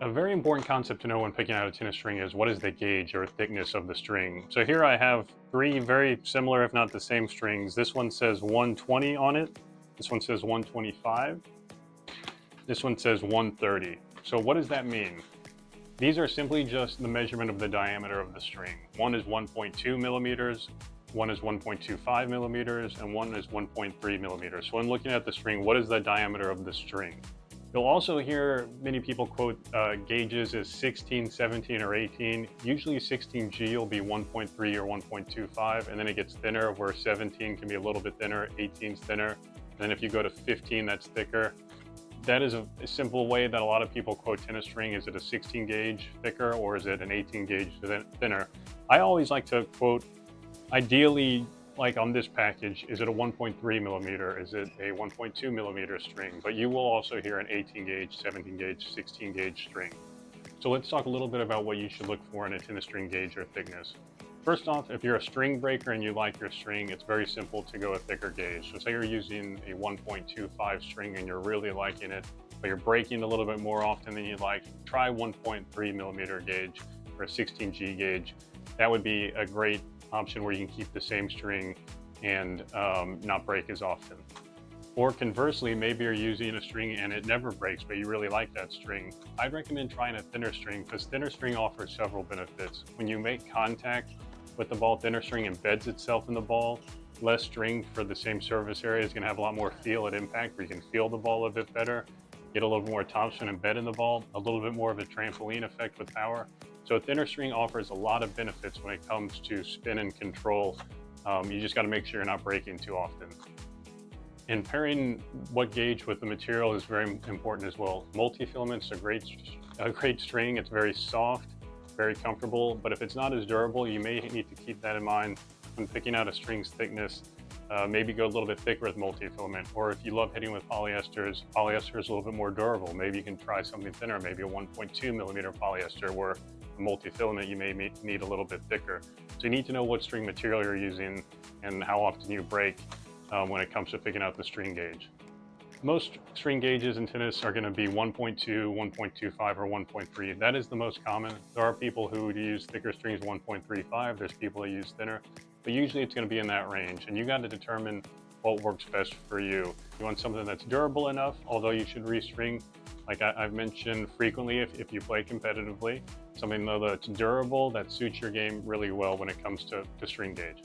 A very important concept to know when picking out a tennis string is what is the gauge or thickness of the string. So here I have three very similar, if not the same strings. This one says 120 on it. This one says 125. This one says 130. So what does that mean? These are simply just the measurement of the diameter of the string. One is 1.2 millimeters, one is 1.25 millimeters, and one is 1.3 millimeters. So when looking at the string, what is the diameter of the string? You'll also hear many people quote gauges as 16, 17, or 18. Usually 16G will be 1.3 or 1.25, and then it gets thinner where 17 can be a little bit thinner, 18 is thinner. And then if you go to 15, that's thicker. That is a simple way that a lot of people quote tennis string. Is it a 16 gauge thicker or is it an 18 gauge thinner? I always like to quote, ideally, like on this package, is it a 1.3 millimeter? Is it a 1.2 millimeter string? But you will also hear an 18 gauge, 17 gauge, 16 gauge string. So let's talk a little bit about what you should look for in a tennis string gauge or thickness. First off, if you're a string breaker and you like your string, it's very simple to go a thicker gauge. So say you're using a 1.25 string and you're really liking it, but you're breaking a little bit more often than you like, try 1.3 millimeter gauge or a 16G gauge. That would be a great option where you can keep the same string and not break as often. Or conversely, maybe you're using a string and it never breaks, but you really like that string. I'd recommend trying a thinner string because thinner string offers several benefits. When you make contact with the ball, thinner string embeds itself in the ball. Less string for the same surface area is going to have a lot more feel at impact, where you can feel the ball a bit better, get a little more topspin embed in the ball, a little bit more of a trampoline effect with power. So a thinner string offers a lot of benefits when it comes to spin and control. You just got to make sure you're not breaking too often. And pairing what gauge with the material is very important as well. Multi-filament's a great string. It's very soft, very comfortable, but if it's not as durable, you may need to keep that in mind when picking out a string's thickness. Maybe go a little bit thicker with multi-filament, or if you love hitting with polyester is a little bit more durable. Maybe you can try something thinner, maybe a 1.2 millimeter polyester, where a multi-filament you may need a little bit thicker. So you need to know what string material you're using and how often you break when it comes to picking out the string gauge. Most string gauges in tennis are going to be 1.2, 1.25, or 1.3. That is the most common. There are people who use thicker strings, 1.35. There's people that use thinner, but usually it's going to be in that range. And you got to determine what works best for you. You want something that's durable enough, although you should restring, like I've mentioned frequently, if you play competitively. Something though that's durable, that suits your game really well when it comes to string gauge.